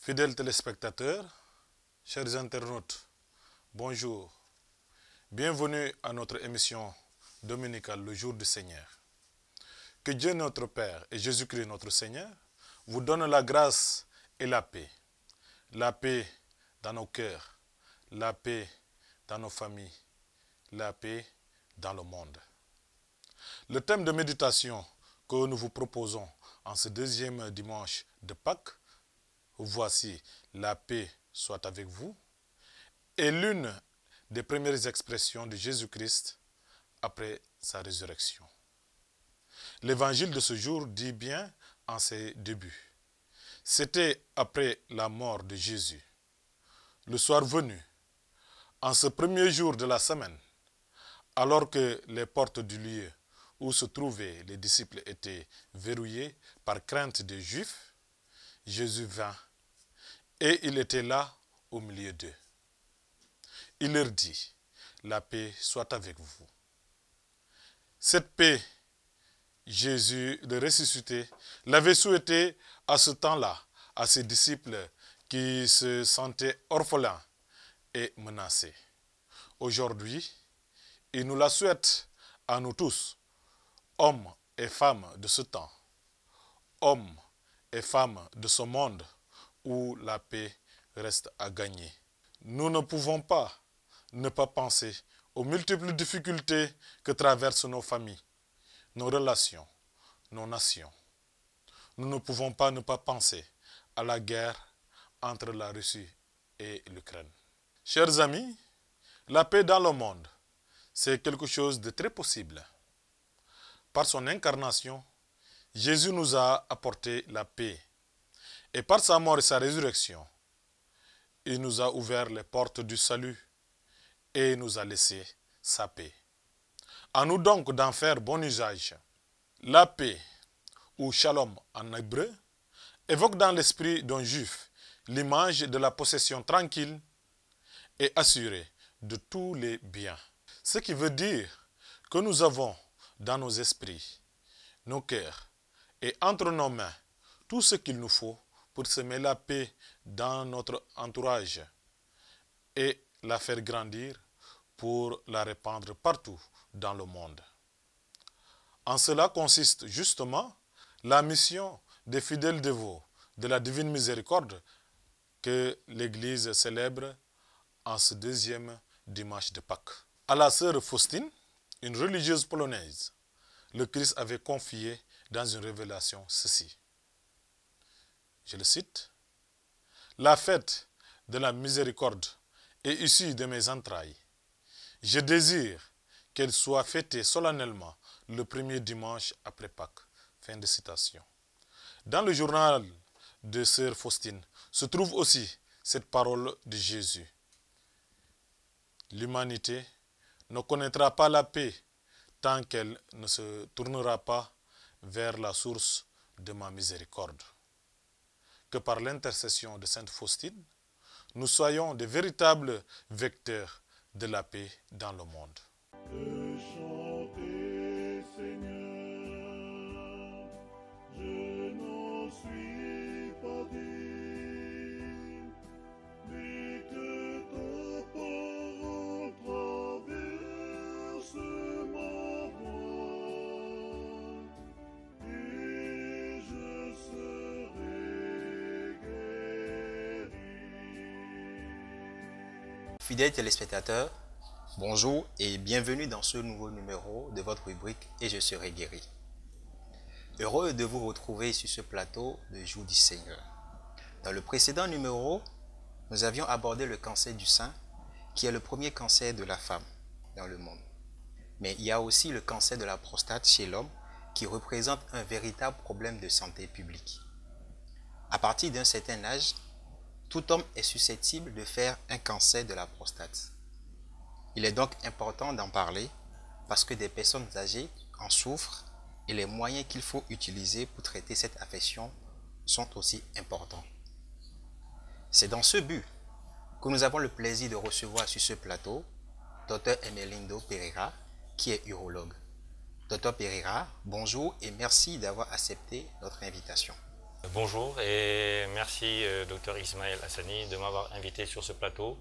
Fidèles téléspectateurs, chers internautes, bonjour. Bienvenue à notre émission dominicale, le jour du Seigneur. Que Dieu notre Père et Jésus-Christ notre Seigneur vous donnent la grâce et la paix. La paix dans nos cœurs, la paix dans nos familles, la paix dans le monde. Le thème de méditation que nous vous proposons en ce deuxième dimanche de Pâques, voici, la paix soit avec vous, est l'une des premières expressions de Jésus-Christ après sa résurrection. L'évangile de ce jour dit bien en ses débuts. C'était après la mort de Jésus. Le soir venu, en ce premier jour de la semaine, alors que les portes du lieu où se trouvaient les disciples étaient verrouillées par crainte des Juifs, Jésus vint et il était là au milieu d'eux. Il leur dit, la paix soit avec vous. Cette paix, Jésus, le ressuscité, l'avait souhaité à ce temps-là à ses disciples qui se sentaient orphelins et menacés. Aujourd'hui, il nous la souhaite à nous tous, hommes et femmes de ce temps, hommes et femmes de ce monde où la paix reste à gagner. Nous ne pouvons pas ne pas penser aux multiples difficultés que traversent nos familles, nos relations, nos nations. Nous ne pouvons pas ne pas penser à la guerre entre la Russie et l'Ukraine. Chers amis, la paix dans le monde, c'est quelque chose de très possible. Par son incarnation, Jésus nous a apporté la paix. Et par sa mort et sa résurrection, il nous a ouvert les portes du salut et nous a laissé sa paix. À nous donc d'en faire bon usage. La paix, ou shalom en hébreu, évoque dans l'esprit d'un juif l'image de la possession tranquille et assurée de tous les biens. Ce qui veut dire que nous avons dans nos esprits, nos cœurs et entre nos mains tout ce qu'il nous faut pour semer la paix dans notre entourage et la faire grandir pour la répandre partout dans le monde. En cela consiste justement la mission des fidèles dévots de la Divine Miséricorde que l'Église célèbre en ce deuxième dimanche de Pâques. À la sœur Faustine, une religieuse polonaise, le Christ avait confié dans une révélation ceci. Je le cite. La fête de la miséricorde est issue de mes entrailles. Je désire qu'elle soit fêtée solennellement le premier dimanche après Pâques. Fin de citation. Dans le journal de sœur Faustine se trouve aussi cette parole de Jésus. L'humanité ne connaîtra pas la paix tant qu'elle ne se tournera pas vers la source de ma miséricorde. Que par l'intercession de Sainte Faustine, nous soyons de véritables vecteurs de la paix dans le monde. Chantez, Seigneur, je n'en suis pas digne, mais que ta parole traverse ma voix, et je serai guéri. Fidèles téléspectateurs, bonjour et bienvenue dans ce nouveau numéro de votre rubrique « Et je serai guéri ». Heureux de vous retrouver sur ce plateau de Jour du Seigneur. Dans le précédent numéro, nous avions abordé le cancer du sein, qui est le premier cancer de la femme dans le monde. Mais il y a aussi le cancer de la prostate chez l'homme, qui représente un véritable problème de santé publique. À partir d'un certain âge, tout homme est susceptible de faire un cancer de la prostate. Il est donc important d'en parler parce que des personnes âgées en souffrent et les moyens qu'il faut utiliser pour traiter cette affection sont aussi importants. C'est dans ce but que nous avons le plaisir de recevoir sur ce plateau Dr Emelindo Pereira, qui est urologue. Dr Pereira, bonjour et merci d'avoir accepté notre invitation. Bonjour et merci Dr Ismaël Hassani de m'avoir invité sur ce plateau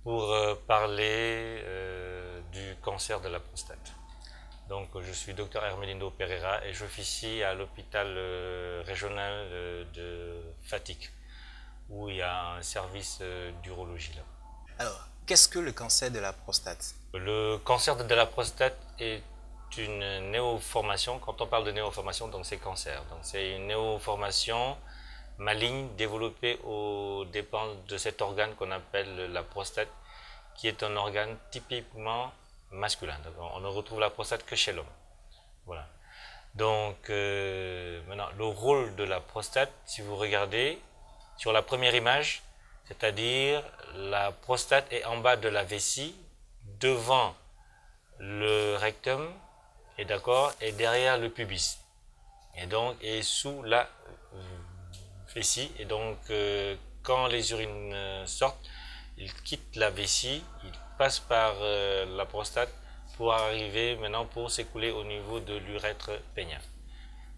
pour parler du cancer de la prostate. Donc je suis Dr Hermelindo Pereira et j'officie à l'hôpital régional de Fatick où il y a un service d'urologie là. Alors, qu'est-ce que le cancer de la prostate? Le cancer de la prostate est une néoformation. Quand on parle de néoformation, donc c'est cancer. Donc c'est une néoformation maligne développée aux dépens de cet organe qu'on appelle la prostate, qui est un organe typiquement masculin. Donc on ne retrouve la prostate que chez l'homme. Voilà. Donc maintenant, le rôle de la prostate, si vous regardez sur la première image, c'est-à-dire la prostate est en bas de la vessie, devant le rectum, et d'accord, et derrière le pubis, et donc est sous la vessie, et donc quand les urines sortent, ils quittent la vessie, ils passent par la prostate pour arriver maintenant pour s'écouler au niveau de l'urètre pénien.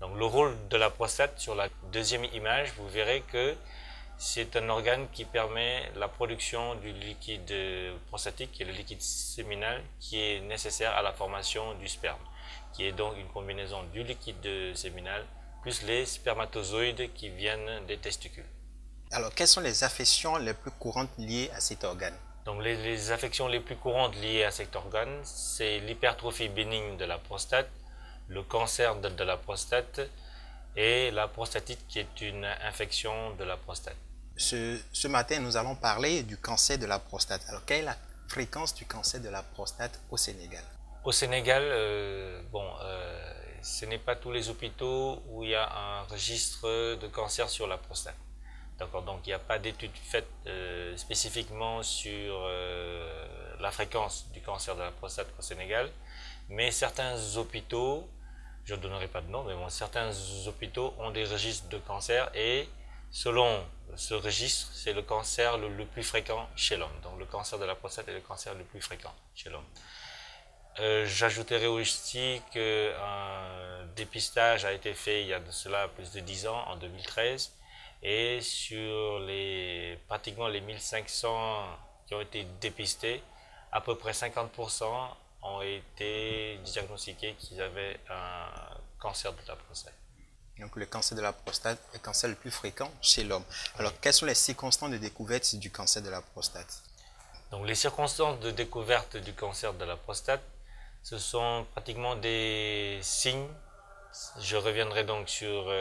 Donc le rôle de la prostate, sur la deuxième image, vous verrez que c'est un organe qui permet la production du liquide prostatique, qui est le liquide séminal, qui est nécessaire à la formation du sperme, qui est donc une combinaison du liquide séminal plus les spermatozoïdes qui viennent des testicules. Alors, quelles sont les affections les plus courantes liées à cet organe? Donc les affections les plus courantes liées à cet organe, c'est l'hypertrophie bénigne de la prostate, le cancer de la prostate et la prostatite qui est une infection de la prostate. Ce matin, nous allons parler du cancer de la prostate. Alors, quelle est la fréquence du cancer de la prostate au Sénégal? Au Sénégal, ce n'est pas tous les hôpitaux où il y a un registre de cancer sur la prostate. D'accord, donc il n'y a pas d'études faites spécifiquement sur la fréquence du cancer de la prostate au Sénégal, mais certains hôpitaux, je ne donnerai pas de nom, mais bon, certains hôpitaux ont des registres de cancer et selon ce registre, c'est le cancer le plus fréquent chez l'homme. Donc le cancer de la prostate est le cancer le plus fréquent chez l'homme. J'ajouterai aussi qu'un dépistage a été fait il y a de cela plus de 10 ans, en 2013, et sur pratiquement les 1500 qui ont été dépistés, à peu près 50% ont été diagnostiqués qu'ils avaient un cancer de la prostate. Donc le cancer de la prostate est le cancer le plus fréquent chez l'homme. Alors, quelles sont les circonstances de découverte du cancer de la prostate? Donc les circonstances de découverte du cancer de la prostate, ce sont pratiquement des signes. Je reviendrai donc sur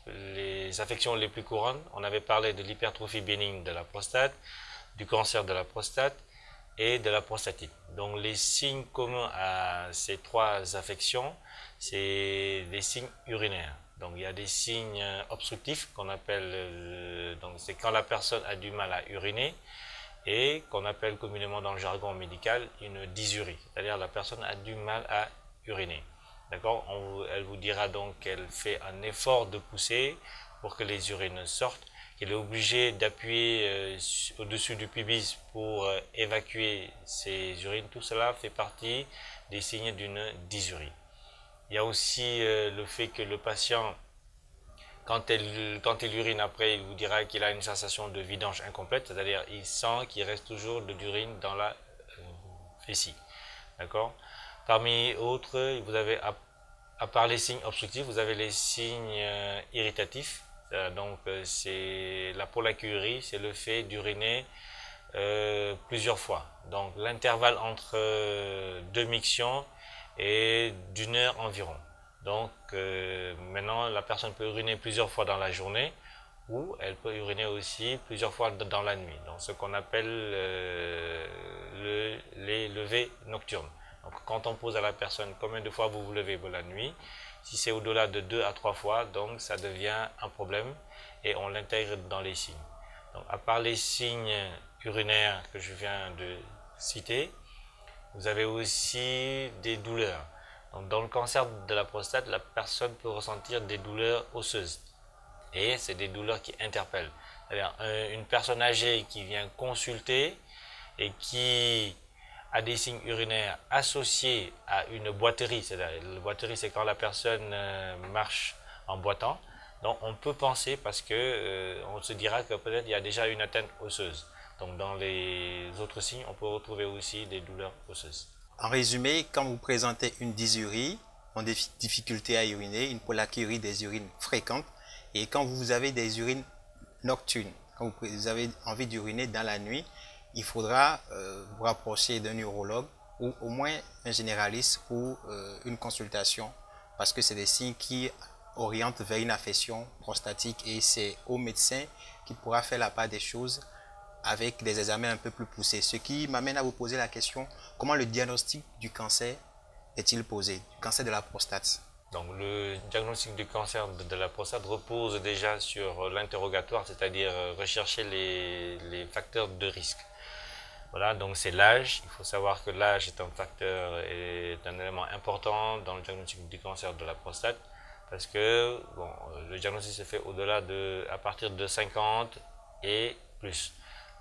les affections les plus courantes. On avait parlé de l'hypertrophie bénigne de la prostate, du cancer de la prostate et de la prostatite. Donc les signes communs à ces trois affections, c'est des signes urinaires. Donc il y a des signes obstructifs qu'on appelle, donc c'est quand la personne a du mal à uriner, et qu'on appelle communément dans le jargon médical une dysurie, c'est-à-dire la personne a du mal à uriner. D'accord, elle vous dira donc qu'elle fait un effort de pousser pour que les urines sortent, qu'elle est obligée d'appuyer au-dessus du pubis pour évacuer ses urines. Tout cela fait partie des signes d'une dysurie. Il y a aussi le fait que le patient, quand il urine après, il vous dira qu'il a une sensation de vidange incomplète, c'est-à-dire il sent qu'il reste toujours de l'urine dans la vessie. D'accord? Parmi autres, vous avez, à part les signes obstructifs, vous avez les signes irritatifs. Donc c'est la pollakiurie, c'est le fait d'uriner plusieurs fois. Donc l'intervalle entre deux mictions est d'1 heure environ. Donc maintenant la personne peut uriner plusieurs fois dans la journée, ou elle peut uriner aussi plusieurs fois dans la nuit. Donc ce qu'on appelle les levées nocturnes. Donc quand on pose à la personne combien de fois vous vous levez la nuit, si c'est au-delà de 2 à 3 fois, donc ça devient un problème et on l'intègre dans les signes. Donc à part les signes urinaires que je viens de citer, vous avez aussi des douleurs. Donc dans le cancer de la prostate, la personne peut ressentir des douleurs osseuses. Et c'est des douleurs qui interpellent. C'est-à-dire une personne âgée qui vient consulter et qui a des signes urinaires associés à une boiterie. C'est-à-dire, la boiterie, c'est quand la personne marche en boitant. Donc on peut penser parce que on se dira que peut-être il y a déjà une atteinte osseuse. Donc dans les autres signes, on peut retrouver aussi des douleurs osseuses. En résumé, quand vous présentez une dysurie, des difficultés à uriner, une pollakiurie, des urines fréquentes, et quand vous avez des urines nocturnes, quand vous avez envie d'uriner dans la nuit, il faudra vous rapprocher d'un urologue ou au moins un généraliste pour une consultation, parce que c'est des signes qui orientent vers une affection prostatique et c'est au médecin qui pourra faire la part des choses avec des examens un peu plus poussés. Ce qui m'amène à vous poser la question, comment le diagnostic du cancer est-il posé, du cancer de la prostate? Donc le diagnostic du cancer de la prostate repose déjà sur l'interrogatoire, c'est-à-dire rechercher les facteurs de risque. Voilà, donc c'est l'âge. Il faut savoir que l'âge est un facteur, est un élément important dans le diagnostic du cancer de la prostate, parce que bon, le diagnostic se fait à partir de 50 et plus.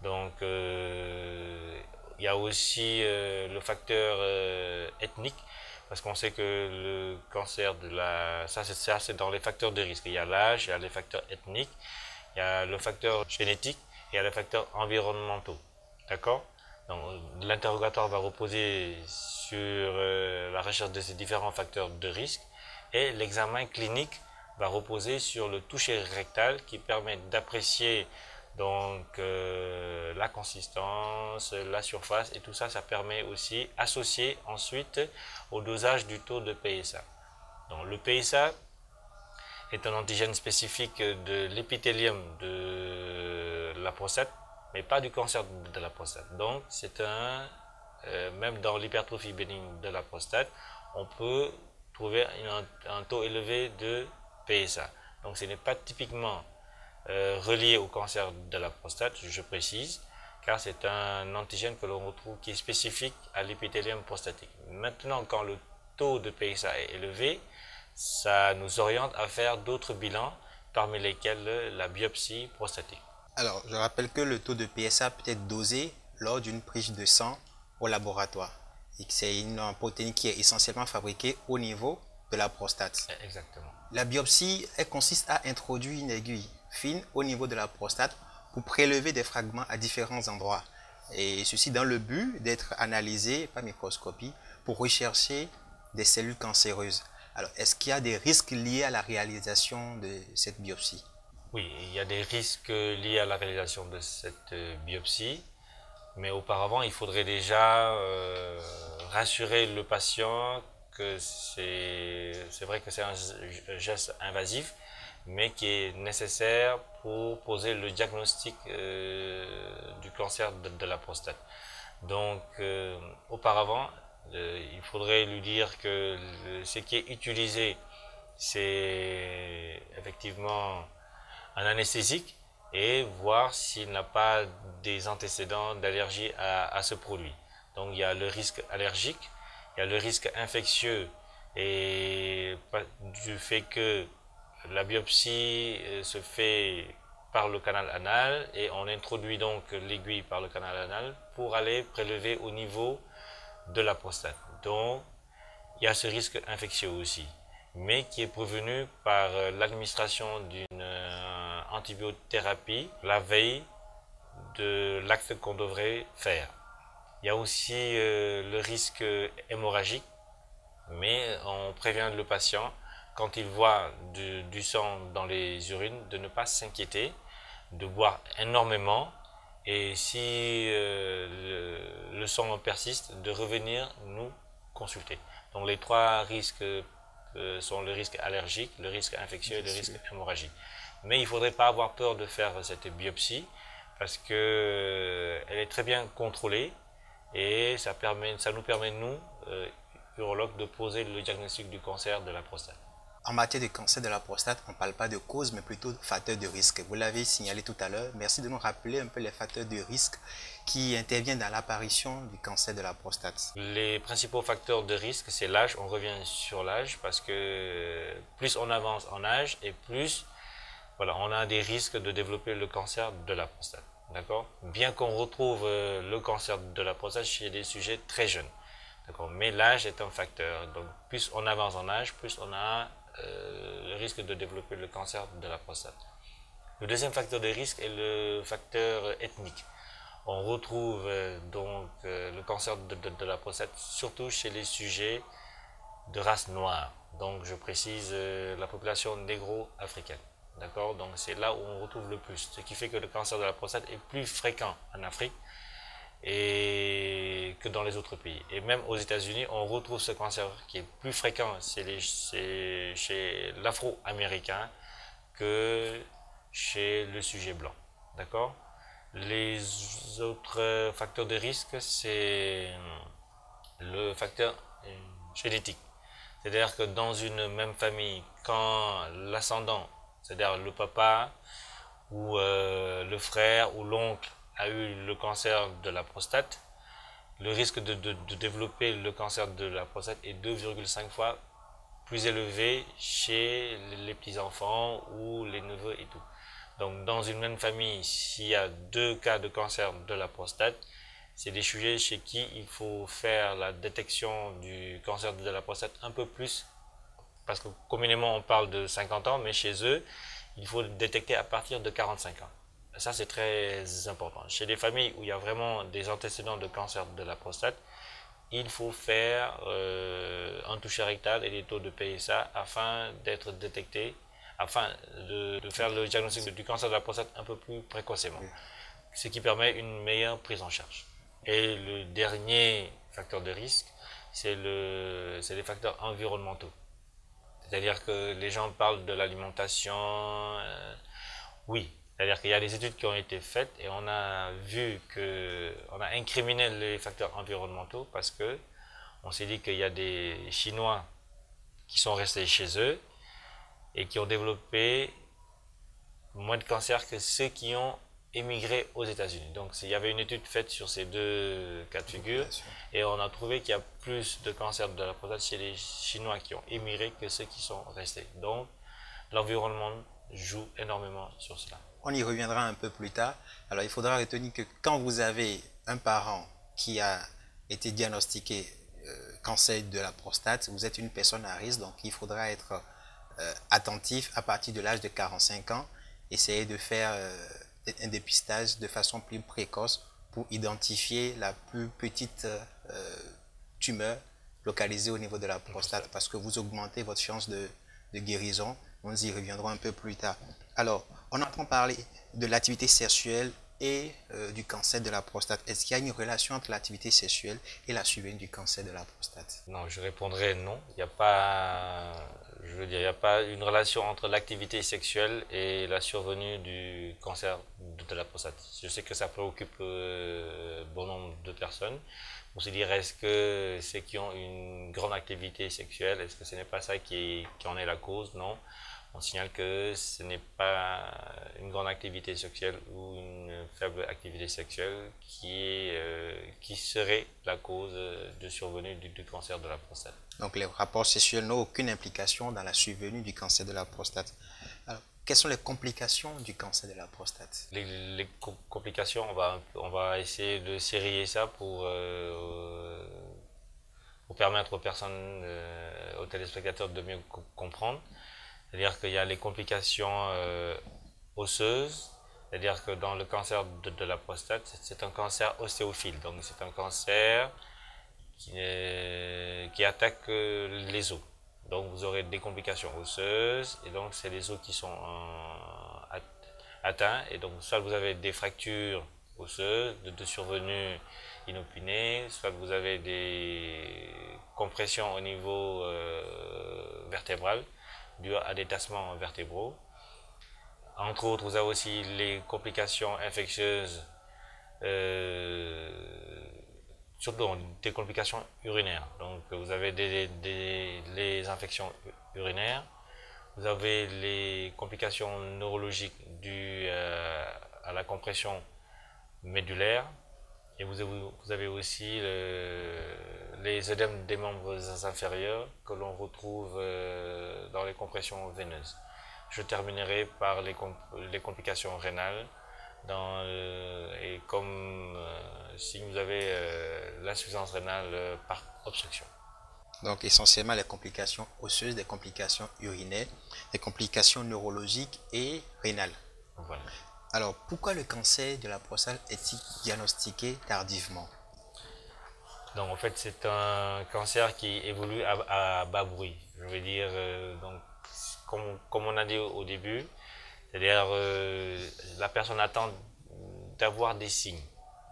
Donc il y a aussi le facteur ethnique, parce qu'on sait que le cancer de la... Ça c'est dans les facteurs de risque. Il y a l'âge, il y a les facteurs ethniques, il y a le facteur génétique et il y a les facteurs environnementaux. D'accord? Donc l'interrogatoire va reposer sur la recherche de ces différents facteurs de risque et l'examen clinique va reposer sur le toucher rectal qui permet d'apprécier donc la consistance, la surface et tout ça, ça permet aussi associé ensuite au dosage du taux de PSA. Donc le PSA est un antigène spécifique de l'épithélium de la prostate, mais pas du cancer de la prostate. Donc c'est même dans l'hypertrophie bénigne de la prostate, on peut trouver un taux élevé de PSA. Donc ce n'est pas typiquement relié au cancer de la prostate, je précise, car c'est un antigène que l'on retrouve qui est spécifique à l'épithélium prostatique. Maintenant, quand le taux de PSA est élevé, ça nous oriente à faire d'autres bilans, parmi lesquels la biopsie prostatique. Alors, je rappelle que le taux de PSA peut être dosé lors d'une prise de sang au laboratoire et que c'est une protéine qui est essentiellement fabriquée au niveau de la prostate. Exactement. La biopsie, elle consiste à introduire une aiguille fine au niveau de la prostate pour prélever des fragments à différents endroits. Et ceci dans le but d'être analysé par microscopie pour rechercher des cellules cancéreuses. Alors, est-ce qu'il y a des risques liés à la réalisation de cette biopsie? Oui, il y a des risques liés à la réalisation de cette biopsie, mais auparavant, il faudrait déjà rassurer le patient que c'est vrai que c'est un geste invasif, mais qui est nécessaire pour poser le diagnostic du cancer de la prostate. Donc, auparavant, il faudrait lui dire que ce qui est utilisé, c'est effectivement un anesthésique et voir s'il n'a pas des antécédents d'allergie à ce produit. Donc, il y a le risque allergique, il y a le risque infectieux et du fait que la biopsie se fait par le canal anal et on introduit donc l'aiguille par le canal anal pour aller prélever au niveau de la prostate. Donc, il y a ce risque infectieux aussi, mais qui est prévenu par l'administration d'une antibiothérapie la veille de l'acte qu'on devrait faire. Il y a aussi le risque hémorragique, mais on prévient le patient quand il voit du sang dans les urines de ne pas s'inquiéter, de boire énormément et si le sang persiste, de revenir nous consulter. Donc les trois risques sont le risque allergique, le risque infectieux et le risque hémorragique. Mais il ne faudrait pas avoir peur de faire cette biopsie parce qu'elle est très bien contrôlée et ça nous permet, nous, urologues, de poser le diagnostic du cancer de la prostate. En matière de cancer de la prostate, on ne parle pas de cause, mais plutôt de facteurs de risque. Vous l'avez signalé tout à l'heure. Merci de nous rappeler un peu les facteurs de risque qui interviennent dans l'apparition du cancer de la prostate. Les principaux facteurs de risque, c'est l'âge. On revient sur l'âge parce que plus on avance en âge et plus voilà, on a des risques de développer le cancer de la prostate. D'accord ? Bien qu'on retrouve le cancer de la prostate chez des sujets très jeunes. Mais l'âge est un facteur. Donc plus on avance en âge, plus on a le risque de développer le cancer de la prostate. Le deuxième facteur de risque est le facteur ethnique. On retrouve donc le cancer de la prostate surtout chez les sujets de race noire. Donc je précise la population négro-africaine. D'accord? Donc c'est là où on retrouve le plus. Ce qui fait que le cancer de la prostate est plus fréquent en Afrique et que dans les autres pays. Et même aux États-Unis, on retrouve ce cancer qui est plus fréquent chez l'afro-américain que chez le sujet blanc. D'accord? Les autres facteurs de risque, c'est le facteur génétique. C'est-à-dire que dans une même famille, quand l'ascendant, c'est-à-dire le papa ou le frère ou l'oncle a eu le cancer de la prostate, le risque de développer le cancer de la prostate est 2,5 fois plus élevé chez les petits-enfants ou les neveux et tout. Donc dans une même famille, s'il y a 2 cas de cancer de la prostate, c'est des sujets chez qui il faut faire la détection du cancer de la prostate un peu plus, parce que communément on parle de 50 ans, mais chez eux, il faut le détecter à partir de 45 ans. Ça, c'est très important. Chez les familles où il y a vraiment des antécédents de cancer de la prostate, il faut faire un toucher rectal et des taux de PSA afin d'être détecté, afin de faire le diagnostic du cancer de la prostate un peu plus précocement, ce qui permet une meilleure prise en charge. Et le dernier facteur de risque, c'est les facteurs environnementaux. C'est-à-dire que les gens parlent de l'alimentation, oui. C'est-à-dire qu'il y a des études qui ont été faites et on a vu on a incriminé les facteurs environnementaux parce que on s'est dit qu'il y a des Chinois qui sont restés chez eux et qui ont développé moins de cancer que ceux qui ont émigré aux États-Unis. Donc il y avait une étude faite sur ces 2 cas de figure et on a trouvé qu'il y a plus de cancer de la prostate chez les Chinois qui ont émigré que ceux qui sont restés. Donc l'environnement joue énormément sur cela. On y reviendra un peu plus tard. Alors, il faudra retenir que quand vous avez un parent qui a été diagnostiqué cancer de la prostate, vous êtes une personne à risque, donc il faudra être attentif à partir de l'âge de 45 ans, essayer de faire un dépistage de façon plus précoce pour identifier la plus petite tumeur localisée au niveau de la prostate, parce que vous augmentez votre chance de guérison. Nous y reviendrons un peu plus tard. Alors, on entend parler de l'activité sexuelle et du cancer de la prostate. Est-ce qu'il y a une relation entre l'activité sexuelle et la survenue du cancer de la prostate? Non, je répondrai non. Il n'y a pas, je veux dire, il n'y a pas une relation entre l'activité sexuelle et la survenue du cancer de la prostate. Je sais que ça préoccupe bon nombre de personnes. On se dirait, est-ce que ceux qui ont une grande activité sexuelle, est-ce que ce n'est pas ça qui en est la cause? Non. On signale que ce n'est pas une grande activité sexuelle ou une faible activité sexuelle qui serait la cause de survenue du cancer de la prostate. Donc les rapports sexuels n'ont aucune implication dans la survenue du cancer de la prostate. Alors, quelles sont les complications du cancer de la prostate? Les complications, on va essayer de sérier ça pour permettre aux personnes, aux téléspectateurs de mieux comprendre. C'est-à-dire qu'il y a les complications osseuses, c'est-à-dire que dans le cancer de la prostate, c'est un cancer ostéophile, donc c'est un cancer qui attaque les os. Donc vous aurez des complications osseuses, et donc c'est les os qui sont atteints, et donc soit vous avez des fractures osseuses de survenue inopinée, soit vous avez des compressions au niveau vertébral, dû à des tassements vertébraux. Entre autres, vous avez aussi les complications infectieuses, surtout des complications urinaires. Donc vous avez les infections urinaires, vous avez les complications neurologiques dues à la compression médulaire, et vous avez aussi les œdèmes des membres inférieurs que l'on retrouve dans les compressions veineuses. Je terminerai par les complications rénales et comme si vous avez l'insuffisance rénale par obstruction. Donc essentiellement les complications osseuses, des complications urinaires, des complications neurologiques et rénales. Voilà. Alors pourquoi le cancer de la prostate est-il diagnostiqué tardivement? Donc en fait c'est un cancer qui évolue à bas bruit. Je veux dire, donc, comme on a dit au début, c'est-à-dire la personne attend d'avoir des signes.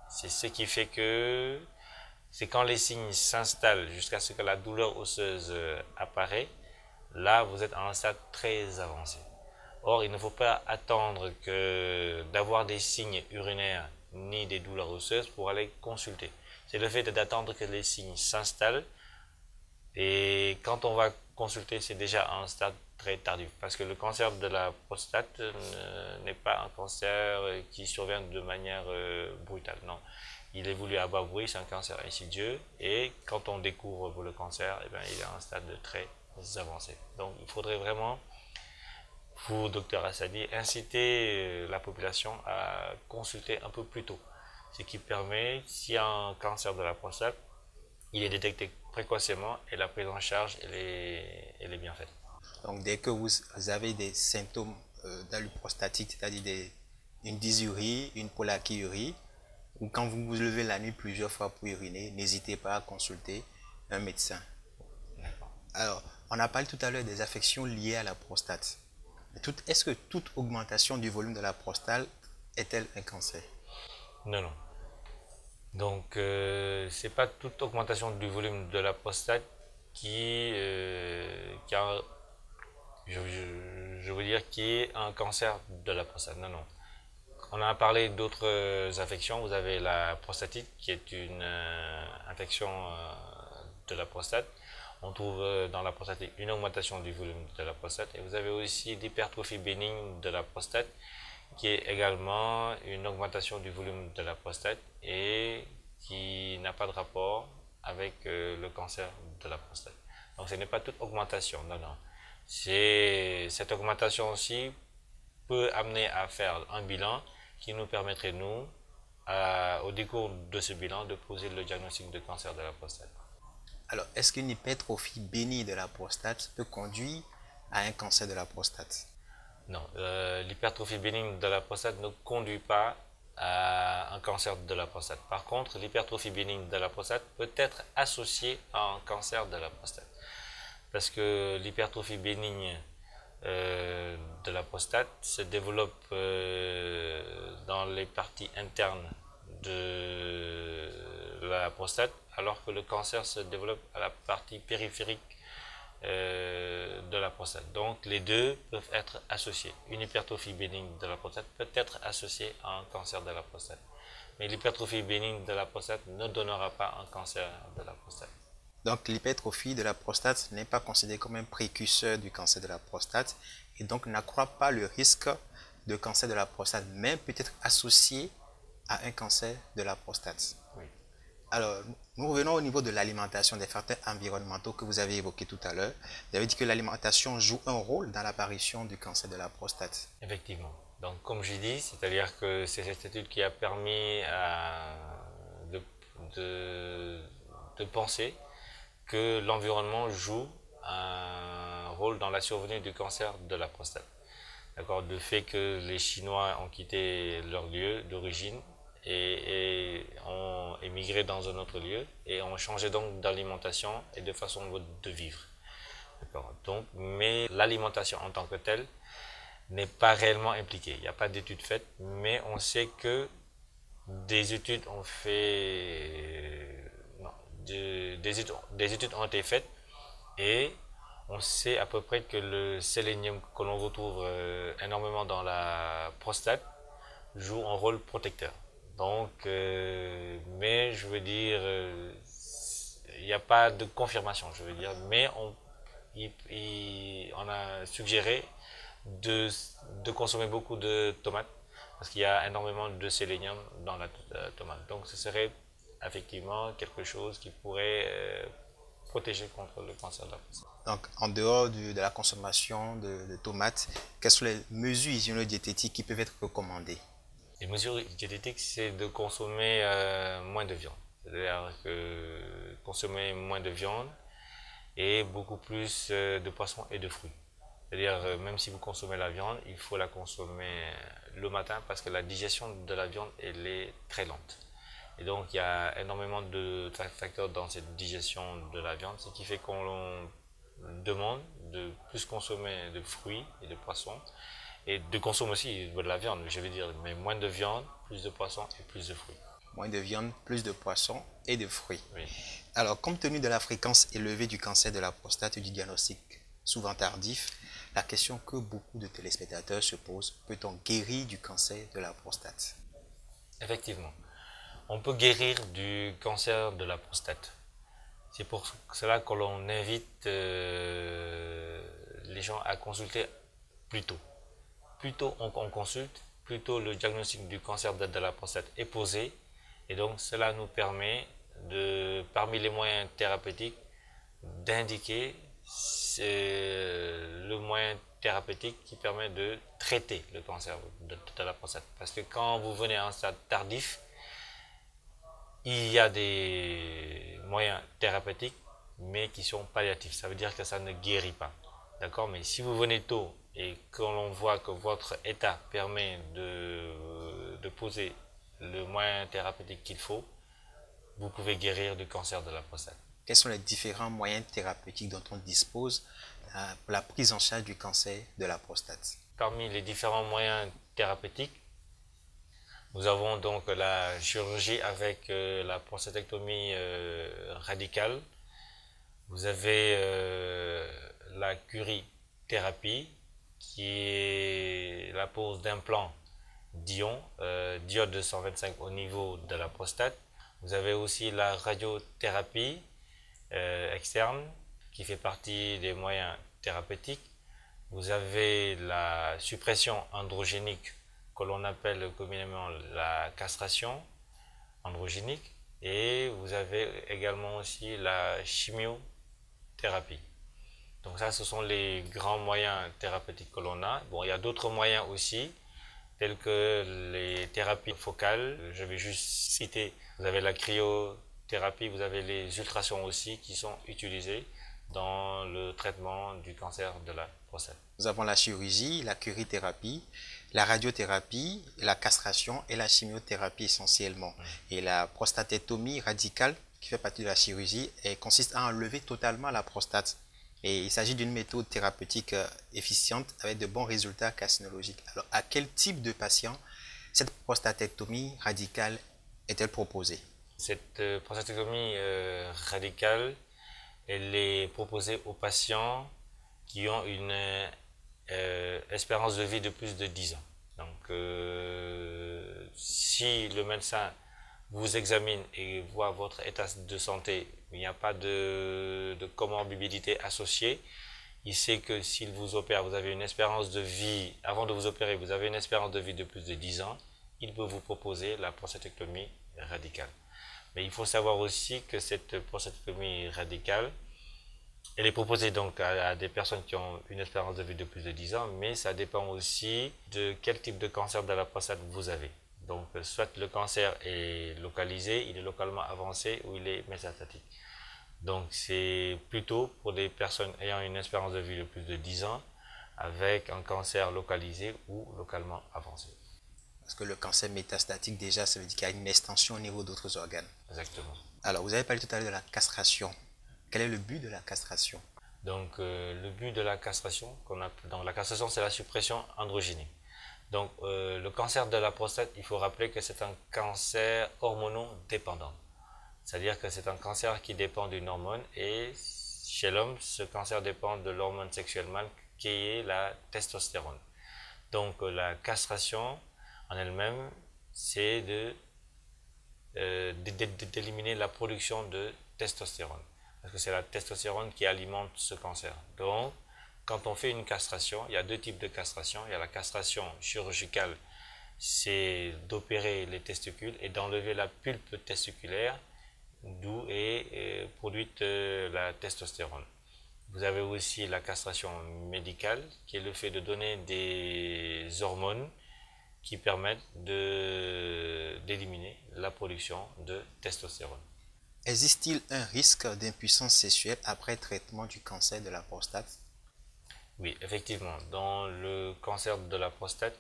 C'est ce qui fait que c'est quand les signes s'installent jusqu'à ce que la douleur osseuse apparaît, là vous êtes à un stade très avancé. Or, il ne faut pas attendre d'avoir des signes urinaires ni des douleurs osseuses pour aller consulter. C'est le fait d'attendre que les signes s'installent et quand on va consulter, c'est déjà à un stade très tardif. Parce que le cancer de la prostate n'est pas un cancer qui survient de manière brutale. Non, il évolue à bas bruit, c'est un cancer insidieux. Et quand on découvre le cancer, eh bien, il est à un stade très avancé. Donc il faudrait vraiment, vous, docteur Assadi, inciter la population à consulter un peu plus tôt. Ce qui permet, s'il y a un cancer de la prostate, il est détecté précocement et la prise en charge, elle est bien faite. Donc dès que vous avez des symptômes d'alus prostatique, c'est-à-dire une dysurie, une pollakiurie, ou quand vous vous levez la nuit plusieurs fois pour uriner, n'hésitez pas à consulter un médecin. Alors, on a parlé tout à l'heure des affections liées à la prostate. Est-ce que toute augmentation du volume de la prostate est-elle un cancer? Non, non. Donc, c'est pas toute augmentation du volume de la prostate qui a, je veux dire, qui est un cancer de la prostate. Non, non. On a parlé d'autres affections. Vous avez la prostatite, qui est une infection de la prostate. On trouve dans la prostatite une augmentation du volume de la prostate. Et vous avez aussi l'hypertrophie bénigne de la prostate, qui est également une augmentation du volume de la prostate et qui n'a pas de rapport avec le cancer de la prostate. Donc ce n'est pas toute augmentation, non, non. Cette augmentation aussi peut amener à faire un bilan qui nous permettrait, nous, au décours de ce bilan, de poser le diagnostic de cancer de la prostate. Alors, est-ce qu'une hypertrophie bénigne de la prostate peut conduire à un cancer de la prostate? Non, l'hypertrophie bénigne de la prostate ne conduit pas à un cancer de la prostate. Par contre, l'hypertrophie bénigne de la prostate peut être associée à un cancer de la prostate. Parce que l'hypertrophie bénigne de la prostate se développe dans les parties internes de la prostate, alors que le cancer se développe à la partie périphérique de la prostate. Donc les deux peuvent être associés. Une hypertrophie bénigne de la prostate peut être associée à un cancer de la prostate. Mais l'hypertrophie bénigne de la prostate ne donnera pas un cancer de la prostate. Donc l'hypertrophie de la prostate n'est pas considérée comme un précurseur du cancer de la prostate et donc n'accroît pas le risque de cancer de la prostate, mais peut être associé à un cancer de la prostate. Oui. Alors, nous revenons au niveau de l'alimentation, des facteurs environnementaux que vous avez évoqués tout à l'heure. Vous avez dit que l'alimentation joue un rôle dans l'apparition du cancer de la prostate. Effectivement. Donc, comme j'ai dit, c'est-à-dire que c'est cette étude qui a permis de penser que l'environnement joue un rôle dans la survenue du cancer de la prostate. D'accord, le fait que les Chinois ont quitté leur lieu d'origine et ont émigré dans un autre lieu et ont changé donc d'alimentation et de façon de vivre. Donc, mais l'alimentation en tant que telle n'est pas réellement impliquée. Il n'y a pas d'études faites, mais on sait que des études ont fait, non, des études ont été faites et on sait à peu près que le sélénium que l'on retrouve énormément dans la prostate joue un rôle protecteur. Donc, mais je veux dire, il n'y a pas de confirmation, je veux dire, mais on a suggéré de consommer beaucoup de tomates parce qu'il y a énormément de sélénium dans la tomate. Donc, ce serait effectivement quelque chose qui pourrait protéger contre le cancer de la prostate. Donc, en dehors de la consommation de tomates, quelles sont les mesures hygiéno-diététiques qui peuvent être recommandées? Les mesures diététiques, c'est de consommer moins de viande. C'est-à-dire que consommer moins de viande et beaucoup plus de poissons et de fruits. C'est-à-dire, même si vous consommez la viande, il faut la consommer le matin parce que la digestion de la viande, elle est très lente. Et donc, il y a énormément de facteurs dans cette digestion de la viande, ce qui fait qu'on demande de plus consommer de fruits et de poissons et de consommer aussi de la viande, je veux dire, mais moins de viande, plus de poissons et plus de fruits. Moins de viande, plus de poissons et de fruits. Oui. Alors, compte tenu de la fréquence élevée du cancer de la prostate et du diagnostic souvent tardif, la question que beaucoup de téléspectateurs se posent, peut-on guérir du cancer de la prostate? Effectivement, on peut guérir du cancer de la prostate. C'est pour cela que l'on invite les gens à consulter plus tôt. Plus tôt on consulte, plus tôt le diagnostic du cancer de la prostate est posé. Et donc cela nous permet, parmi les moyens thérapeutiques, d'indiquer le moyen thérapeutique qui permet de traiter le cancer de la prostate. Parce que quand vous venez à un stade tardif, il y a des moyens thérapeutiques, mais qui sont palliatifs. Ça veut dire que ça ne guérit pas. D'accord? Mais si vous venez tôt et que l'on voit que votre état permet de poser le moyen thérapeutique qu'il faut, vous pouvez guérir du cancer de la prostate. Quels sont les différents moyens thérapeutiques dont on dispose pour la prise en charge du cancer de la prostate? Parmi les différents moyens thérapeutiques, nous avons donc la chirurgie avec la prostatectomie radicale. Vous avez la curithérapie, qui est la pose d'implants d'ion, diode 225 au niveau de la prostate. Vous avez aussi la radiothérapie externe, qui fait partie des moyens thérapeutiques. Vous avez la suppression androgénique, que l'on appelle communément la castration androgénique, et vous avez également aussi la chimiothérapie. Donc ça, ce sont les grands moyens thérapeutiques que l'on a. Bon, il y a d'autres moyens aussi, tels que les thérapies focales. Je vais juste citer, vous avez la cryothérapie, vous avez les ultrasons aussi qui sont utilisés dans le traitement du cancer de la prostate. Nous avons la chirurgie, la curithérapie, la radiothérapie, la castration et la chimiothérapie essentiellement. Et la prostatectomie radicale, qui fait partie de la chirurgie, consiste à enlever totalement la prostate. Et il s'agit d'une méthode thérapeutique efficiente avec de bons résultats carcinologiques. Alors, à quel type de patient cette prostatectomie radicale est-elle proposée? Cette prostatectomie radicale, elle est proposée aux patients qui ont une espérance de vie de plus de 10 ans. Donc, si le médecin vous examine et voit votre état de santé, il n'y a pas de comorbidité associée, il sait que s'il vous opère, vous avez une espérance de vie, avant de vous opérer, vous avez une espérance de vie de plus de 10 ans, il peut vous proposer la prostatectomie radicale. Mais il faut savoir aussi que cette prostatectomie radicale, elle est proposée donc à des personnes qui ont une espérance de vie de plus de 10 ans, mais ça dépend aussi de quel type de cancer de la prostate vous avez. Donc, soit le cancer est localisé, il est localement avancé ou il est métastatique. Donc, c'est plutôt pour des personnes ayant une espérance de vie de plus de 10 ans avec un cancer localisé ou localement avancé. Parce que le cancer métastatique, déjà, ça veut dire qu'il y a une extension au niveau d'autres organes. Exactement. Alors, vous avez parlé tout à l'heure de la castration. Quel est le but de la castration? Donc, le but de la castration, donc la castration, c'est la suppression androgénique. Donc, le cancer de la prostate, il faut rappeler que c'est un cancer hormonodépendant. C'est-à-dire que c'est un cancer qui dépend d'une hormone et chez l'homme, ce cancer dépend de l'hormone sexuelle mâle qui est la testostérone. Donc, la castration en elle-même, c'est d'éliminer la production de testostérone. Parce que c'est la testostérone qui alimente ce cancer. Donc, quand on fait une castration, il y a deux types de castration. Il y a la castration chirurgicale, c'est d'opérer les testicules et d'enlever la pulpe testiculaire, d'où est produite la testostérone. Vous avez aussi la castration médicale, qui est le fait de donner des hormones qui permettent d'éliminer la production de testostérone. Existe-t-il un risque d'impuissance sexuelle après traitement du cancer de la prostate? Oui, effectivement, dans le cancer de la prostate,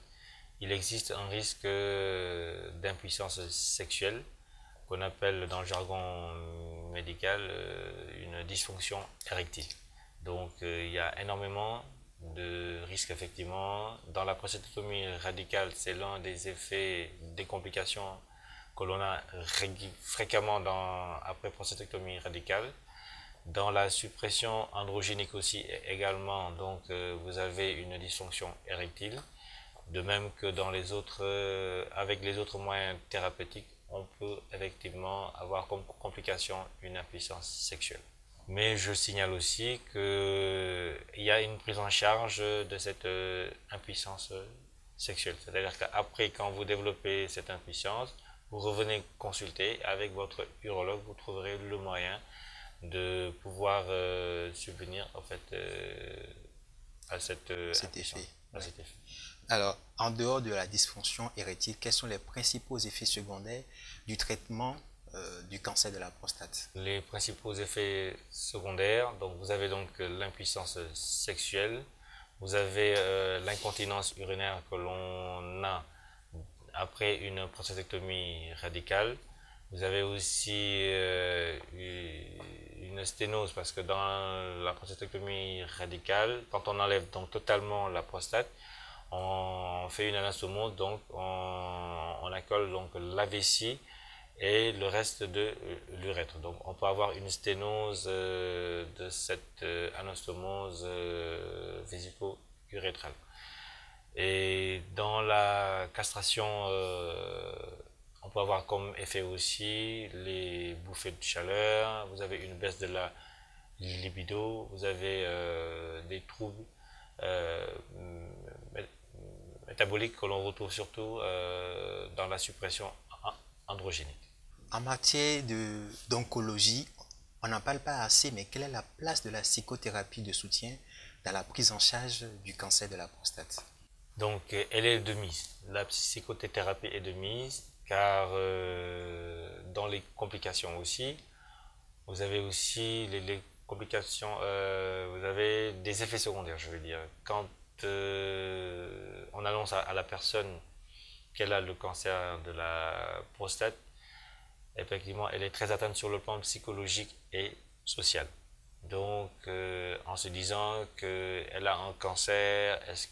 il existe un risque d'impuissance sexuelle qu'on appelle dans le jargon médical une dysfonction érectile. Donc il y a énormément de risques effectivement. Dans la prostatectomie radicale, c'est l'un des effets, des complications que l'on a fréquemment après prostatectomie radicale. Dans la suppression androgénique aussi également, donc vous avez une dysfonction érectile. De même que dans les autres, avec les autres moyens thérapeutiques, on peut effectivement avoir comme complication une impuissance sexuelle. Mais je signale aussi qu'il y a une prise en charge de cette impuissance sexuelle. C'est-à-dire qu'après, quand vous développez cette impuissance, vous revenez consulter avec votre urologue, vous trouverez le moyen de pouvoir subvenir en fait, à cet effet. à cet effet. Alors, en dehors de la dysfonction érectile, quels sont les principaux effets secondaires du traitement du cancer de la prostate? Les principaux effets secondaires, donc vous avez donc l'impuissance sexuelle, vous avez l'incontinence urinaire que l'on a après une prostatectomie radicale. Vous avez aussi une sténose parce que dans la prostatectomie radicale, quand on enlève donc totalement la prostate, on fait une anastomose, donc on accole donc la vessie et le reste de l'urètre. Donc on peut avoir une sténose de cette anastomose vésico-urétrale. Et dans la castration, on peut avoir comme effet aussi les bouffées de chaleur, vous avez une baisse de la libido, vous avez des troubles métaboliques que l'on retrouve surtout dans la suppression androgénique. En matière d'oncologie, on n'en parle pas assez, mais quelle est la place de la psychothérapie de soutien dans la prise en charge du cancer de la prostate? Donc, elle est de mise. La psychothérapie est de mise, car dans les complications aussi, vous avez aussi les complications, vous avez des effets secondaires, je veux dire. Quand on annonce à la personne qu'elle a le cancer de la prostate, effectivement, elle est très atteinte sur le plan psychologique et social. Donc, en se disant qu'elle a un cancer, est-ce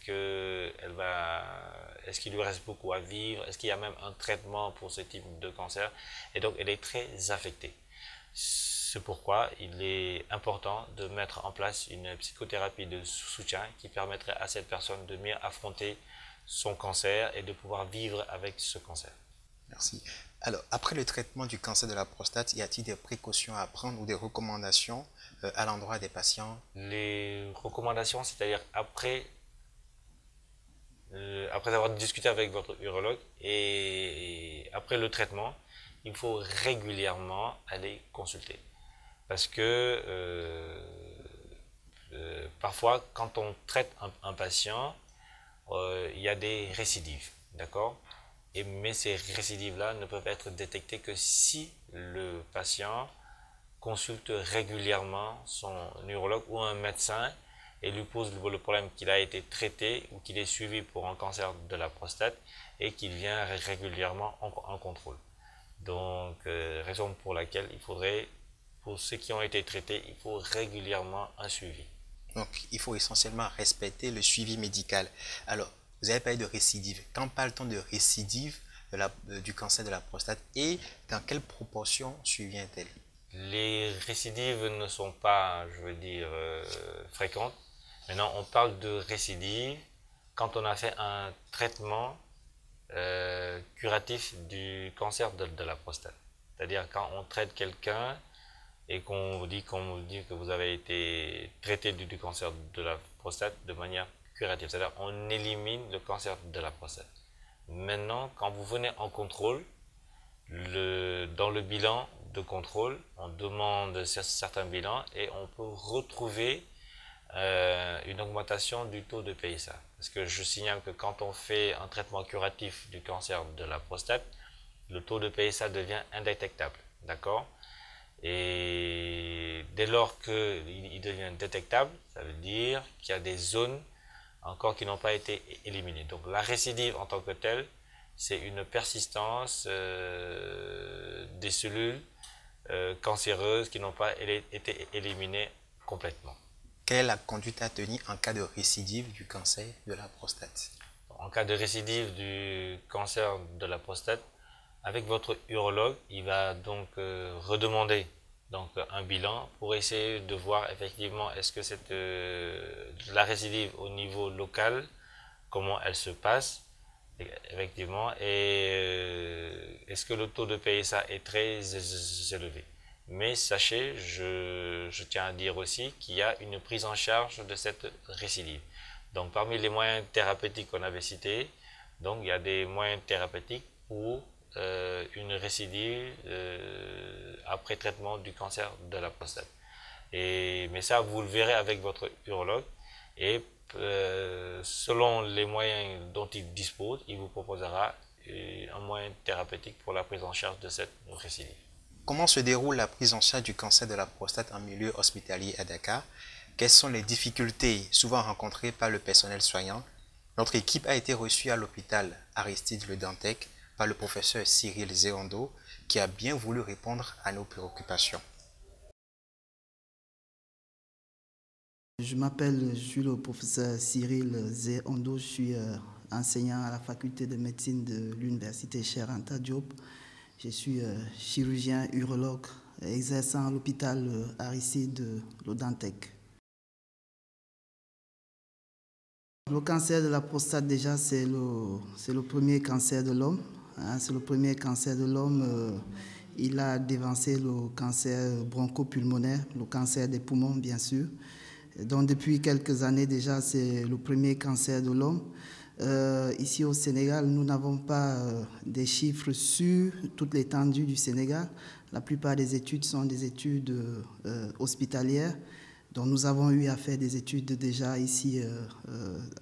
qu'il lui reste beaucoup à vivre? Est-ce qu'il y a même un traitement pour ce type de cancer? Et donc, elle est très affectée. C'est pourquoi il est important de mettre en place une psychothérapie de soutien qui permettrait à cette personne de mieux affronter son cancer et de pouvoir vivre avec ce cancer. Merci. Alors, après le traitement du cancer de la prostate, y a-t-il des précautions à prendre ou des recommandations à l'endroit des patients? Les recommandations, c'est-à-dire après avoir discuté avec votre urologue et après le traitement, il faut régulièrement aller consulter. Parce que parfois, quand on traite un patient, il y a des récidives, d'accord? Mais ces récidives-là ne peuvent être détectées que si le patient consulte régulièrement son neurologue ou un médecin et lui pose le problème qu'il a été traité ou qu'il est suivi pour un cancer de la prostate et qu'il vient régulièrement en contrôle. Donc, raison pour laquelle il faudrait, pour ceux qui ont été traités, il faut régulièrement un suivi. Donc, il faut essentiellement respecter le suivi médical. Alors, vous avez parlé de récidive. Quand parle-t-on de récidive du cancer de la prostate et dans quelle proportion survient-elle? Les récidives ne sont pas, je veux dire, fréquentes. Maintenant, on parle de récidive quand on a fait un traitement curatif du cancer de la prostate. C'est-à-dire quand on traite quelqu'un et qu'on vous dit que vous avez été traité du cancer de la prostate de manière curative. C'est-à-dire on élimine le cancer de la prostate. Maintenant, quand vous venez en contrôle, dans le bilan de contrôle, on demande certains bilans et on peut retrouver une augmentation du taux de PSA. Parce que je signale que quand on fait un traitement curatif du cancer de la prostate, le taux de PSA devient indétectable. D'accord? Et dès lors qu'il devient détectable, ça veut dire qu'il y a des zones encore qui n'ont pas été éliminées. Donc la récidive en tant que telle, c'est une persistance des cellules cancéreuses qui n'ont pas été éliminées complètement. Quelle est la conduite à tenir en cas de récidive du cancer de la prostate? En cas de récidive du cancer de la prostate, avec votre urologue, il va donc redemander un bilan pour essayer de voir effectivement est-ce que c'est la récidive au niveau local, comment elle se passe effectivement, et est-ce que le taux de PSA est très élevé. Mais sachez, je tiens à dire aussi qu'il y a une prise en charge de cette récidive. Donc parmi les moyens thérapeutiques qu'on avait cités, donc il y a des moyens thérapeutiques pour une récidive après traitement du cancer de la prostate. Mais ça, vous le verrez avec votre urologue, et selon les moyens dont il dispose, il vous proposera un moyen thérapeutique pour la prise en charge de cette récidive. Comment se déroule la prise en charge du cancer de la prostate en milieu hospitalier à Dakar? Quelles sont les difficultés souvent rencontrées par le personnel soignant? Notre équipe a été reçue à l'hôpital Aristide Le Dantec par le professeur Cyril Zéando, qui a bien voulu répondre à nos préoccupations. Je suis le professeur Cyril Zéando, je suis enseignant à la faculté de médecine de l'université Cheikh Anta Diop. Je suis chirurgien urologue exerçant à l'hôpital Aristide Le Dantec. Le cancer de la prostate, déjà, c'est le premier cancer de l'homme. Hein, c'est le premier cancer de l'homme. Il a dévancé le cancer bronchopulmonaire, le cancer des poumons, bien sûr. Donc, depuis quelques années déjà, c'est le premier cancer de l'homme. Ici au Sénégal, nous n'avons pas des chiffres sur toute l'étendue du Sénégal. La plupart des études sont des études hospitalières. Donc nous avons eu à faire des études déjà ici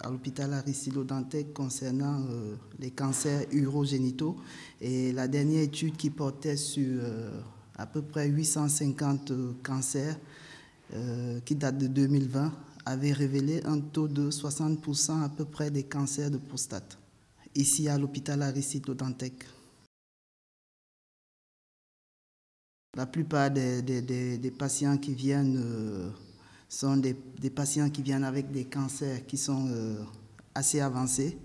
à l'hôpital Aristide Le Dantec concernant les cancers urogénitaux. Et la dernière étude qui portait sur à peu près 850 cancers qui date de 2020 avait révélé un taux de 60% à peu près des cancers de prostate, ici à l'hôpital Aristide Le Dantec. La plupart des patients qui viennent sont des patients qui viennent avec des cancers qui sont assez avancés,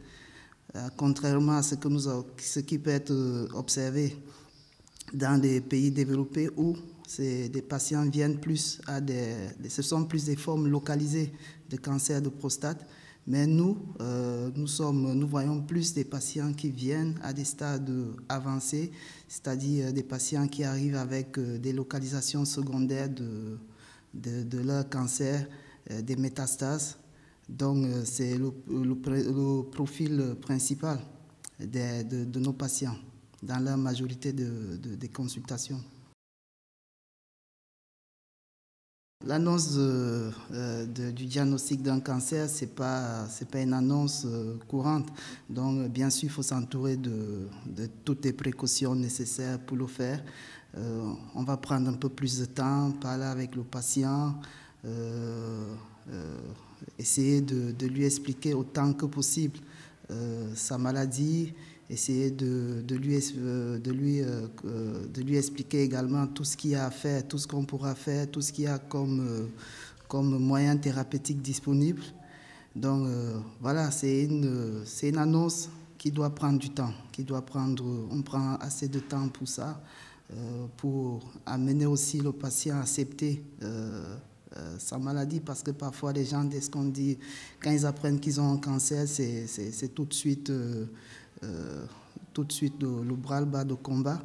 contrairement à ce qui peut être observé dans des pays développés où des patients viennent plus ce sont plus des formes localisées de cancer de prostate, mais nous voyons plus des patients qui viennent à des stades avancés, c'est-à-dire des patients qui arrivent avec des localisations secondaires de leur cancer, des métastases. Donc c'est le profil principal de nos patients dans la majorité des consultations. L'annonce du diagnostic d'un cancer, ce n'est pas une annonce courante. Donc, bien sûr, il faut s'entourer de toutes les précautions nécessaires pour le faire. On va prendre un peu plus de temps, parler avec le patient, essayer de lui expliquer autant que possible sa maladie, essayer de lui expliquer également tout ce qu'il y a à faire, tout ce qu'on pourra faire, tout ce qu'il y a comme moyen thérapeutique disponible. Donc voilà, c'est une annonce qui doit prendre du temps, on prend assez de temps pour ça, pour amener aussi le patient à accepter sa maladie, parce que parfois les gens, dès ce qu'on dit, quand ils apprennent qu'ils ont un cancer, c'est tout de suite le bras-le-bas de combat.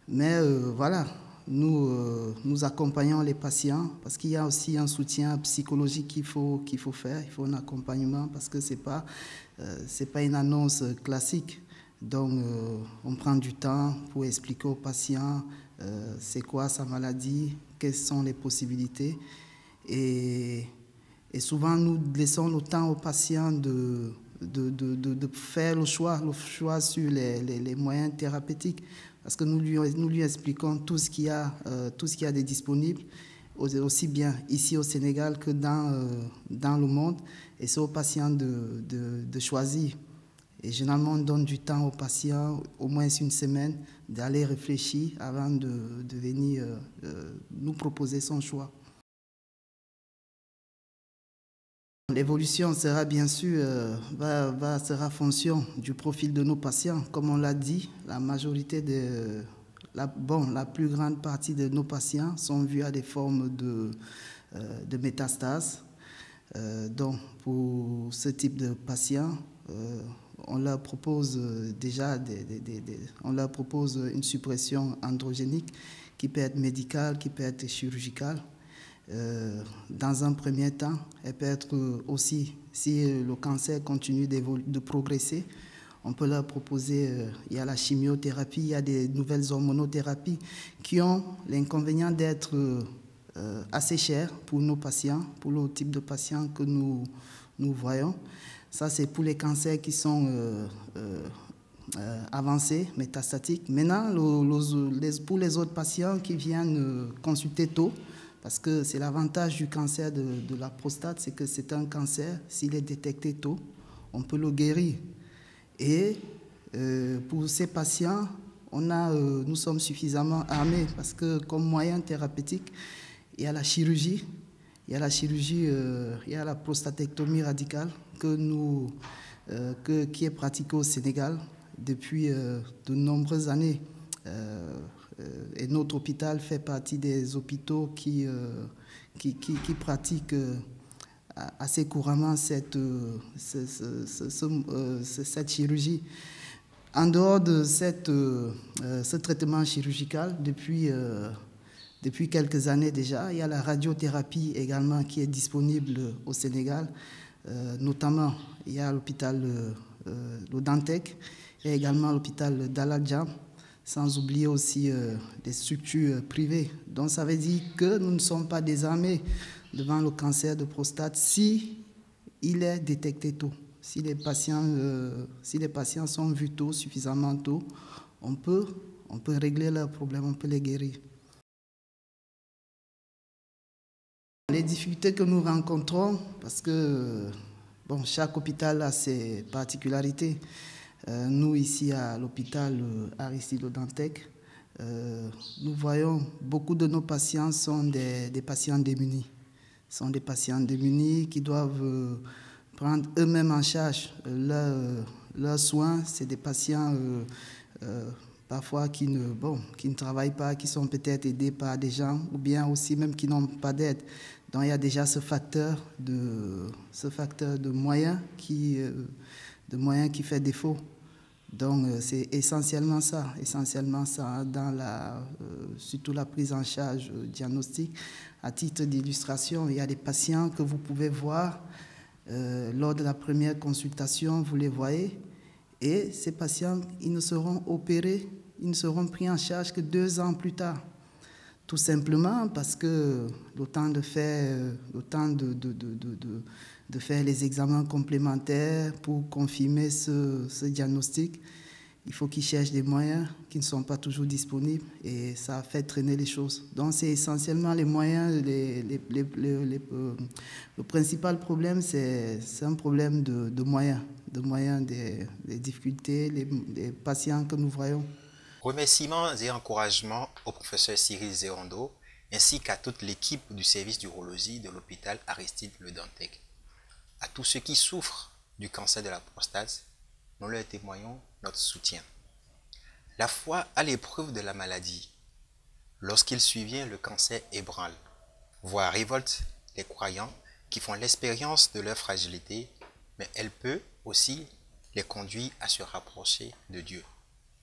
Mais voilà, nous accompagnons les patients, parce qu'il y a aussi un soutien psychologique qu'il faut faire, il faut un accompagnement, parce que c'est pas une annonce classique. Donc on prend du temps pour expliquer aux patients c'est quoi sa maladie, quelles sont les possibilités, et souvent nous laissons le temps aux patients de faire le choix sur les moyens thérapeutiques. parce que nous lui expliquons tout ce qu'il y a de disponible, aussi bien ici au Sénégal que dans le monde, et c'est aux patients de choisir. Et généralement, on donne du temps aux patients, au moins une semaine, d'aller réfléchir avant de venir nous proposer son choix. L'évolution sera bien sûr, sera fonction du profil de nos patients. Comme on l'a dit, la plus grande partie de nos patients sont vus à des formes de métastases. Donc, pour ce type de patients, on leur propose une suppression androgénique qui peut être médicale, qui peut être chirurgicale. Dans un premier temps, elle peut être aussi, si le cancer continue de progresser, on peut leur proposer, il y a la chimiothérapie, il y a des nouvelles hormonothérapies qui ont l'inconvénient d'être assez chères pour nos patients, pour le type de patients que nous voyons. Ça, c'est pour les cancers qui sont avancés, métastatiques. Maintenant, pour les autres patients qui viennent consulter tôt, parce que c'est l'avantage du cancer de la prostate, c'est que c'est un cancer, s'il est détecté tôt, on peut le guérir. Et pour ces patients, nous sommes suffisamment armés, parce que comme moyen thérapeutique, il y a la chirurgie, il y a la prostatectomie radicale qui est pratiquée au Sénégal depuis de nombreuses années. Et notre hôpital fait partie des hôpitaux qui pratiquent assez couramment cette chirurgie. En dehors de ce traitement chirurgical, depuis quelques années déjà, il y a la radiothérapie également qui est disponible au Sénégal. Notamment, il y a l'hôpital le Dantec et également l'hôpital Daladja, sans oublier aussi des structures privées. Donc ça veut dire que nous ne sommes pas désarmés devant le cancer de prostate si il est détecté tôt. Si les patients sont vus tôt, suffisamment tôt, on peut régler leurs problèmes, on peut les guérir. Les difficultés que nous rencontrons, parce que chaque hôpital a ses particularités. Nous, ici à l'hôpital Aristide Le Dantec, nous voyons beaucoup de nos patients sont des patients démunis. Sont des patients démunis qui doivent prendre eux-mêmes en charge leurs soins. C'est des patients parfois qui ne travaillent pas, qui sont peut-être aidés par des gens, ou bien aussi même qui n'ont pas d'aide. Donc il y a déjà ce facteur de moyens qui fait défaut. Donc c'est essentiellement ça surtout la prise en charge diagnostique. À titre d'illustration, il y a des patients que vous pouvez voir lors de la première consultation, vous les voyez, et ces patients, ils ne seront opérés, ils ne seront pris en charge que 2 ans plus tard. Tout simplement parce que le temps de faire les examens complémentaires pour confirmer ce diagnostic, il faut qu'ils cherchent des moyens qui ne sont pas toujours disponibles et ça fait traîner les choses. Donc c'est essentiellement les moyens, le principal problème c'est un problème de moyens, des difficultés, les patients que nous voyons. Remerciements et encouragements au professeur Cyril Zérondo ainsi qu'à toute l'équipe du service d'urologie de l'hôpital Aristide Le Dantec. À tous ceux qui souffrent du cancer de la prostate, nous leur témoignons notre soutien. La foi à l'épreuve de la maladie. Lorsqu'il survient, le cancer ébranle, voire révolte les croyants qui font l'expérience de leur fragilité, mais elle peut aussi les conduire à se rapprocher de Dieu.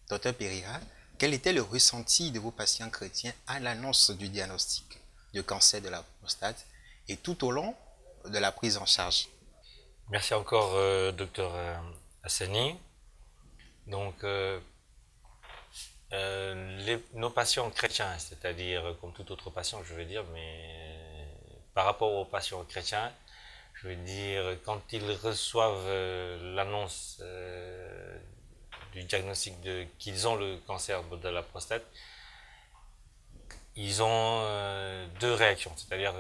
Dr Pereira, quel était le ressenti de vos patients chrétiens à l'annonce du diagnostic de cancer de la prostate et tout au long de la prise en charge? Merci encore, Dr Hassani. Donc, nos patients chrétiens, c'est-à-dire comme tout autre patient, je veux dire, mais par rapport aux patients chrétiens, je veux dire, quand ils reçoivent l'annonce du diagnostic qu'ils ont le cancer de la prostate, ils ont deux réactions. C'est-à-dire,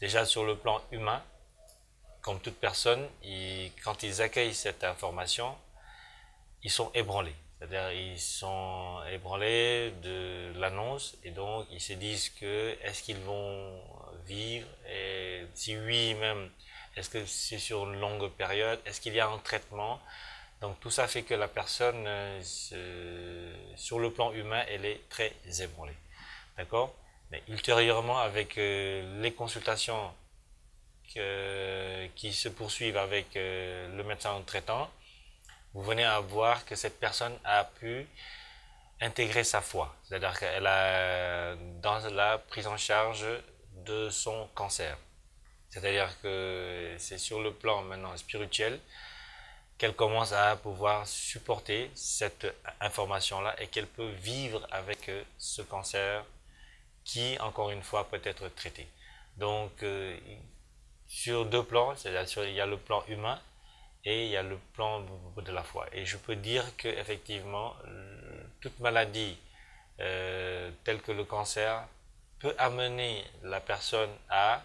déjà sur le plan humain, comme toute personne, quand ils accueillent cette information, ils sont ébranlés. C'est-à-dire, ils sont ébranlés de l'annonce et donc ils se disent que est-ce qu'ils vont vivre, et si oui même, est-ce que c'est sur une longue période, est-ce qu'il y a un traitement. Donc tout ça fait que la personne, sur le plan humain, elle est très ébranlée. D'accord? Mais ultérieurement, avec les consultations qui se poursuivent avec le médecin traitant, vous venez à voir que cette personne a pu intégrer sa foi. C'est-à-dire qu'elle a, dans la prise en charge de son cancer. C'est-à-dire que c'est sur le plan maintenant spirituel qu'elle commence à pouvoir supporter cette information-là et qu'elle peut vivre avec ce cancer qui, encore une fois, peut être traité. Donc, sur deux plans, c'est-à-dire il y a le plan humain et il y a le plan de la foi. Et je peux dire qu'effectivement, toute maladie telle que le cancer peut amener la personne à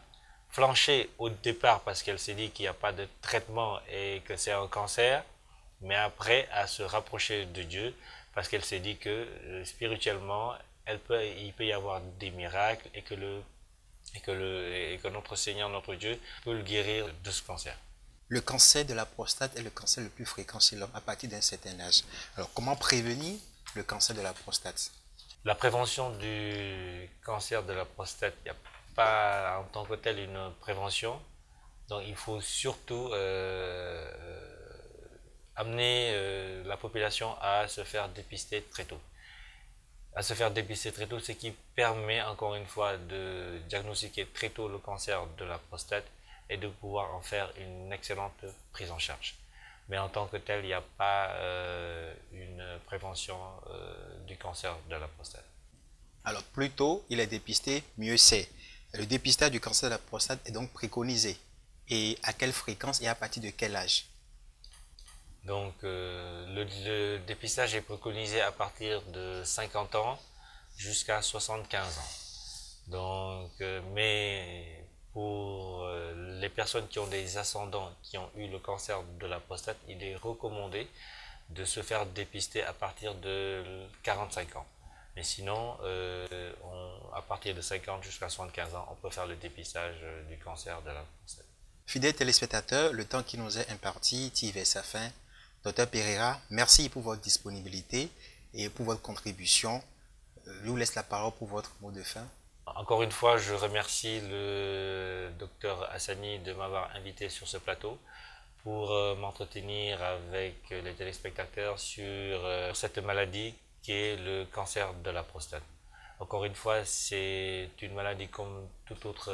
flancher au départ parce qu'elle s'est dit qu'il n'y a pas de traitement et que c'est un cancer, mais après à se rapprocher de Dieu parce qu'elle s'est dit que spirituellement, il peut y avoir des miracles et que notre Seigneur, notre Dieu, peut le guérir de ce cancer. Le cancer de la prostate est le cancer le plus fréquent chez l'homme à partir d'un certain âge. Alors, comment prévenir le cancer de la prostate? La prévention du cancer de la prostate, il n'y a pas en tant que tel une prévention. Donc, il faut surtout amener la population à se faire dépister très tôt. À se faire dépister très tôt, ce qui permet encore une fois de diagnostiquer très tôt le cancer de la prostate et de pouvoir en faire une excellente prise en charge. Mais en tant que tel, il n'y a pas une prévention du cancer de la prostate. Alors, plus tôt il est dépisté, mieux c'est. Le dépistage du cancer de la prostate est donc préconisé. Et à quelle fréquence et à partir de quel âge? Donc, le dépistage est préconisé à partir de 50 ans jusqu'à 75 ans. Donc, mais pour les personnes qui ont des ascendants qui ont eu le cancer de la prostate, il est recommandé de se faire dépister à partir de 45 ans. Mais sinon, à partir de 50 jusqu'à 75 ans, on peut faire le dépistage du cancer de la prostate. Fidèles téléspectateurs, le temps qui nous est imparti tire vers sa fin. Dr Pereira, merci pour votre disponibilité et pour votre contribution. Je vous laisse la parole pour votre mot de fin. Encore une fois, je remercie le docteur Hassani de m'avoir invité sur ce plateau pour m'entretenir avec les téléspectateurs sur cette maladie qui est le cancer de la prostate. Encore une fois, c'est une maladie comme toute autre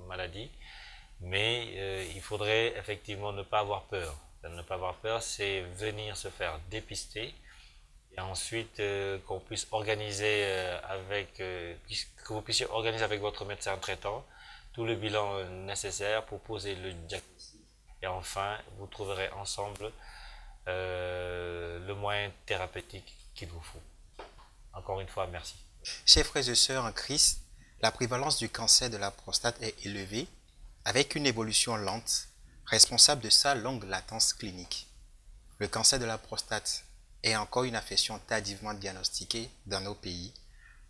maladie, mais il faudrait effectivement ne pas avoir peur. Ne pas avoir peur, c'est venir se faire dépister et ensuite qu'on puisse organiser que vous puissiez organiser avec votre médecin traitant tout le bilan nécessaire pour poser le diagnostic. Et enfin, vous trouverez ensemble le moyen thérapeutique qu'il vous faut. Encore une fois, merci. Chers frères et sœurs en Christ, la prévalence du cancer de la prostate est élevée, avec une évolution lente, responsable de sa longue latence clinique. Le cancer de la prostate est encore une affection tardivement diagnostiquée dans nos pays,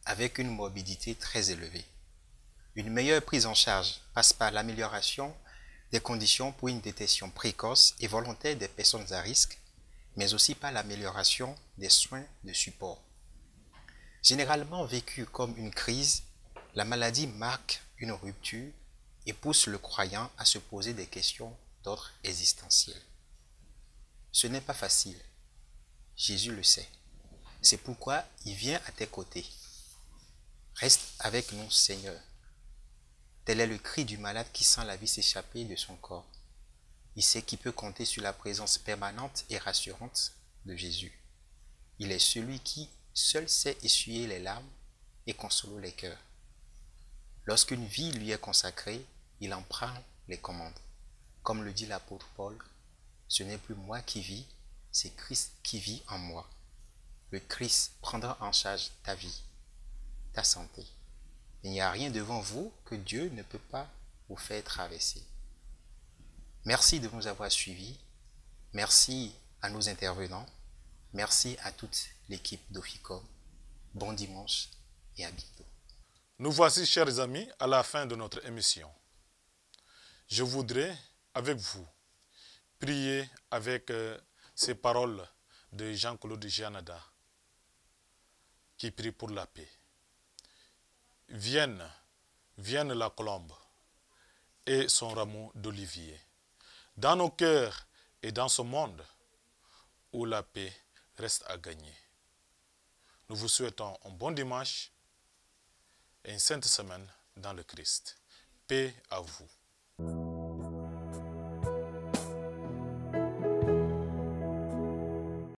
avec une morbidité très élevée. Une meilleure prise en charge passe par l'amélioration des conditions pour une détection précoce et volontaire des personnes à risque, mais aussi par l'amélioration des soins de support. Généralement vécue comme une crise, la maladie marque une rupture et pousse le croyant à se poser des questions d'ordre existentiel. Ce n'est pas facile. Jésus le sait. C'est pourquoi il vient à tes côtés. Reste avec nous, Seigneur. Tel est le cri du malade qui sent la vie s'échapper de son corps. Il sait qu'il peut compter sur la présence permanente et rassurante de Jésus. Il est celui qui seul sait essuyer les larmes et consoler les cœurs. Lorsqu'une vie lui est consacrée, il en prend les commandes. Comme le dit l'apôtre Paul, Ce n'est plus moi qui vis, c'est Christ qui vit en moi. Le Christ prendra en charge ta vie, ta santé. Il n'y a rien devant vous que Dieu ne peut pas vous faire traverser. Merci de nous avoir suivis. Merci à nos intervenants. Merci à toute l'équipe d'Oficom. Bon dimanche et à bientôt. Nous voici, chers amis, à la fin de notre émission. Je voudrais, avec vous, prier avec ces paroles de Jean-Claude Gianada, qui prie pour la paix. Vienne la colombe et son rameau d'olivier, dans nos cœurs et dans ce monde où la paix reste à gagner. Nous vous souhaitons un bon dimanche et une sainte semaine dans le Christ. Paix à vous.